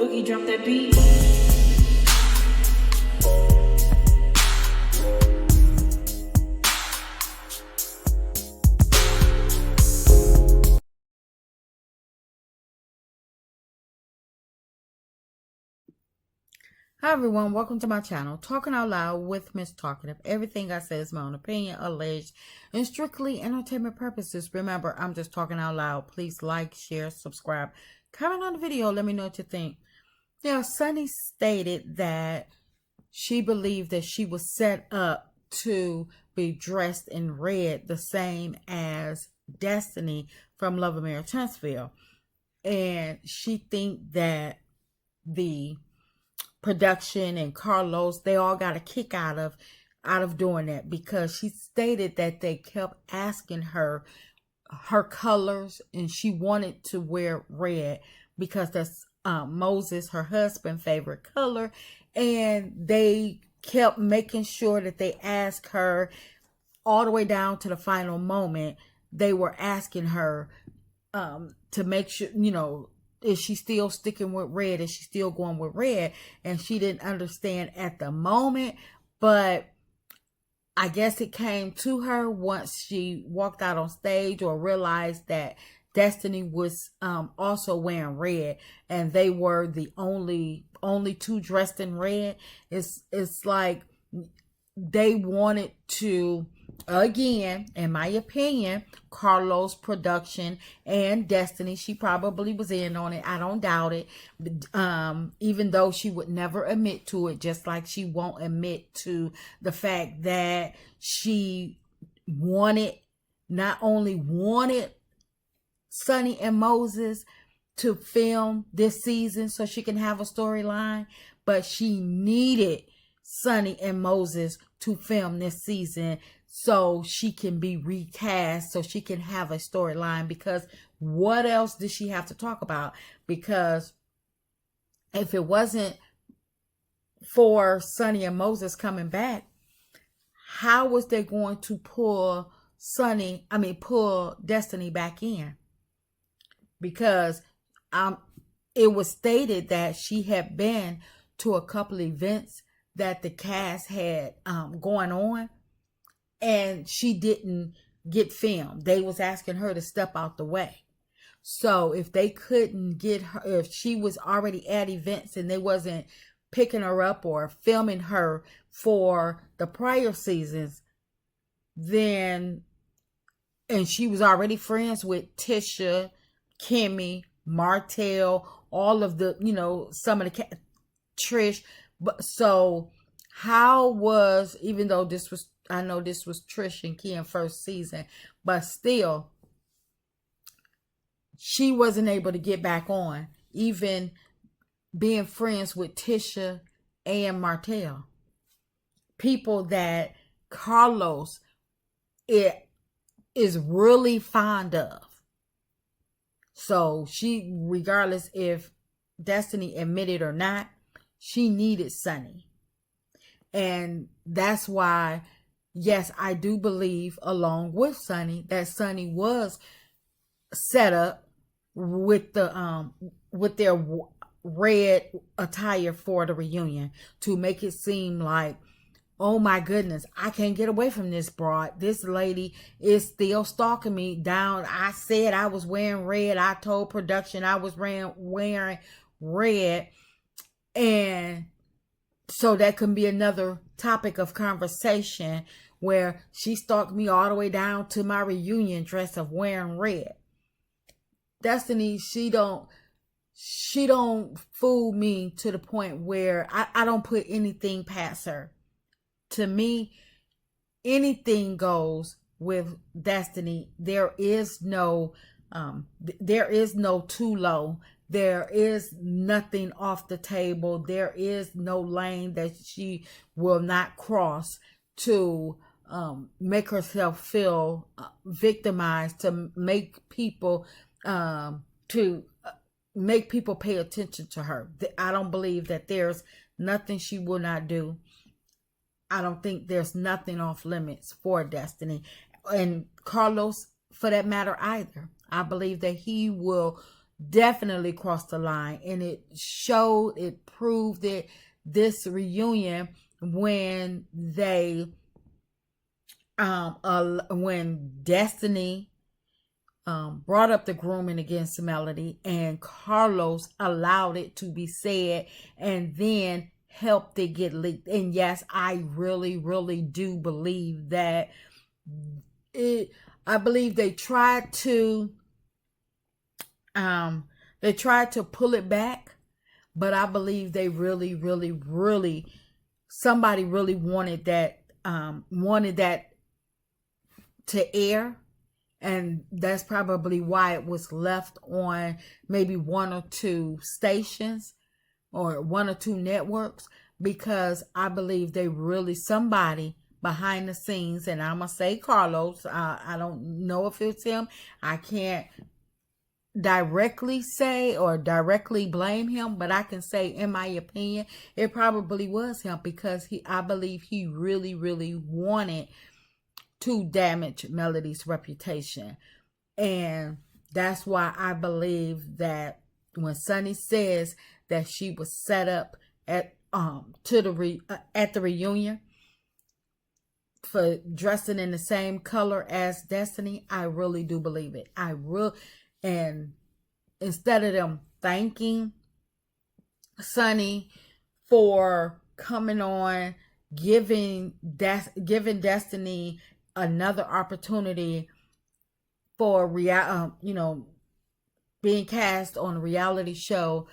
Boogie, drop that beat. Hi everyone, welcome to my channel, Talking Out Loud with Miss Talkative. Everything I say is my own opinion, alleged, and strictly entertainment purposes. Remember, I'm just talking out loud. Please like, share, subscribe, comment on the video. Let me know what you think. Now, Sunni stated that she believed that she was set up to be dressed in red, the same as Destiny from Love and Marriage Huntsville. And she think that the production and Carlos, they all got a kick out of doing that, because she stated that they kept asking her colors and she wanted to wear red because that's Moses, her husband, favorite color, and they kept making sure that they asked her all the way down to the final moment. They were asking her to make sure, is she still sticking with red? Is she still going with red? And she didn't understand at the moment, but I guess it came to her once she walked out on stage or realized that Destiny was also wearing red, and they were the only two dressed in red. It's like they wanted to, again, in my opinion, Carlos production and Destiny, she probably was in on it. I don't doubt it. Even though she would never admit to it, just like she won't admit to the fact that she not only wanted Sunni and Moses to film this season so she can have a storyline, but she needed Sunni and Moses to film this season so she can be recast, so she can have a storyline. Because what else did she have to talk about? Because if it wasn't for Sunni and Moses coming back, how was they going to pull Destiny back in? Because it was stated that she had been to a couple events that the cast had going on, and she didn't get filmed. They was asking her to step out the way. So if they couldn't get her, if she was already at events and they wasn't picking her up or filming her for the prior seasons, then, and she was already friends with Tisha, Kimmy, Martell, all of the, some of the Trish. But so how was, even though I know this was Trish and Ken first season, but still, she wasn't able to get back on, even being friends with Tisha and Martell. People that Carlos is really fond of. So she, regardless if Destiny admitted or not, she needed Sunni. And that's why, yes, I do believe, along with Sunni, that Sunni was set up with their red attire for the reunion to make it seem like, oh my goodness, I can't get away from this broad. This lady is still stalking me down. I said I was wearing red. I told production I was wearing red. And so that can be another topic of conversation, where she stalked me all the way down to my reunion dress of wearing red. Destiny, she don't fool me to the point where I don't put anything past her. To me, anything goes with Destiny. There is no too low. There is nothing off the table. There is no lane that she will not cross to make herself feel victimized, to make people pay attention to her. I don't believe that there's nothing she will not do. I don't think there's nothing off limits for Destiny, and Carlos for that matter either. I believe that he will definitely crossed the line, and it proved it. This reunion, when when Destiny brought up the grooming against Melody, and Carlos allowed it to be said, and then helped it get leaked. And yes, I really, really do believe that it. I believe they tried to pull it back, but I believe they really, really, really, somebody really wanted that to air, and that's probably why it was left on maybe one or two stations or one or two networks, because I believe they really, somebody behind the scenes, and I'm gonna say Carlos, I don't know if it's him, I can't directly say or directly blame him, but I can say, in my opinion, it probably was him, because I believe he really, really wanted to damage Melody's reputation. And that's why I believe that when Sunni says that she was set up at at the reunion for dressing in the same color as Destiny, I really do believe it. And instead of them thanking Sunni for coming on, giving Destiny another opportunity for being cast on a reality show,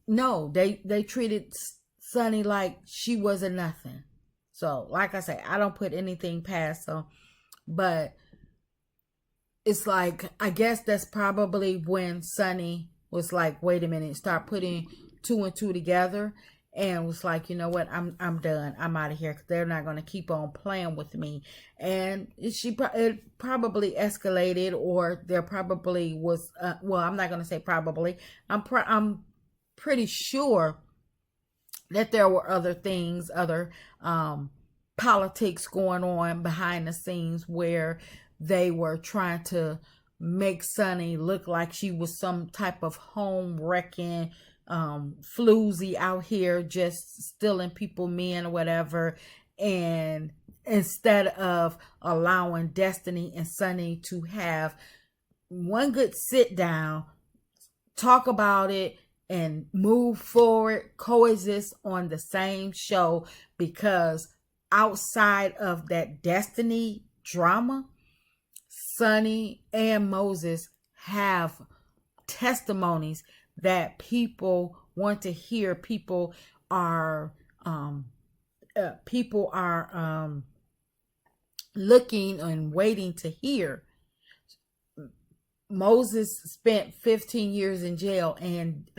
no, they treated Sunni like she wasn't nothing. So, like I say, I don't put anything past them, but it's like, I guess that's probably when Sunni was like, wait a minute, start putting two and two together, and was like, you know what, I'm done, I'm out of here, because they're not going to keep on playing with me. And it probably escalated, or there probably was well, I'm not going to say probably, I'm pretty sure that there were other things, other politics going on behind the scenes, where they were trying to make Sunni look like she was some type of home wrecking floozy out here, just stealing people men or whatever. And instead of allowing Destiny and Sunni to have one good sit down, talk about it, and move forward, coexist on the same show, because outside of that Destiny drama, Sunni and Moses have testimonies that people want to hear. People are looking and waiting to hear. Moses spent 15 years in jail and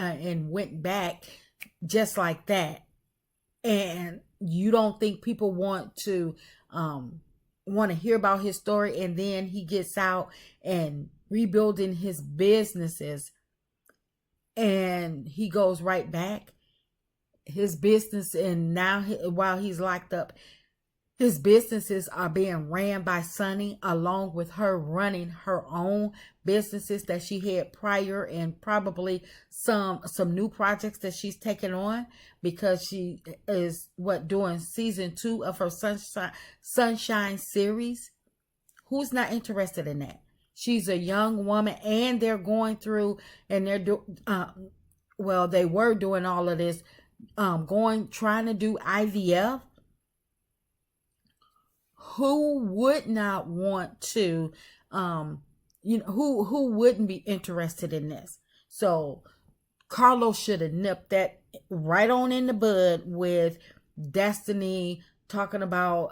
went back just like that. And you don't think people want to hear about his story, and then he gets out and rebuilding his businesses, and he goes right back his business, and now while he's locked up, his businesses are being ran by Sunni, along with her running her own businesses that she had prior, and probably some new projects that she's taken on, because she is doing season 2 of her Sunshine series. Who's not interested in that? She's a young woman, and they're going through, and they were doing all of this, trying to do IVF. Who would not want to, who wouldn't be interested in this? So Carlos should have nipped that right on in the bud with Destiny talking about,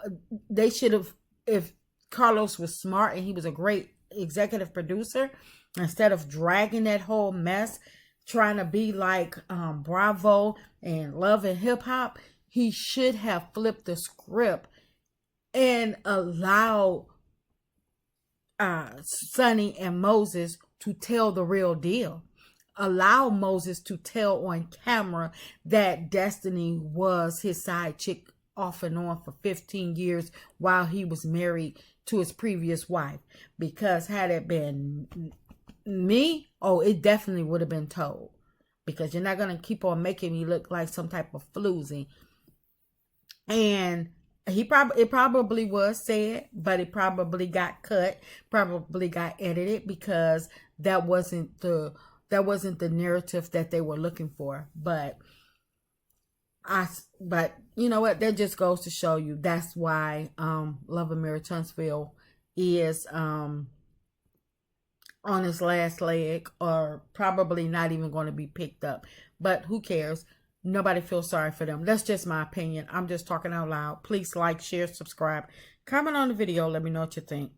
they should have, if Carlos was smart and he was a great executive producer, instead of dragging that whole mess, trying to be like Bravo and Love and Hip Hop, he should have flipped the script and allow Sunni and Moses to tell the real deal. Allow Moses to tell on camera that Destiny was his side chick off and on for 15 years while he was married to his previous wife. Because had it been Me, oh, it definitely would have been told, because you're not going to keep on making me look like some type of floozy. And it probably was said, but it probably got cut, probably got edited, because that wasn't the narrative that they were looking for. But you know what, that just goes to show you, that's why Love and Mary Tunstall is on his last leg, or probably not even going to be picked up. But who cares? Nobody feels sorry for them. That's just my opinion. I'm just talking out loud. Please like, share, subscribe, comment on the video. Let me know what you think.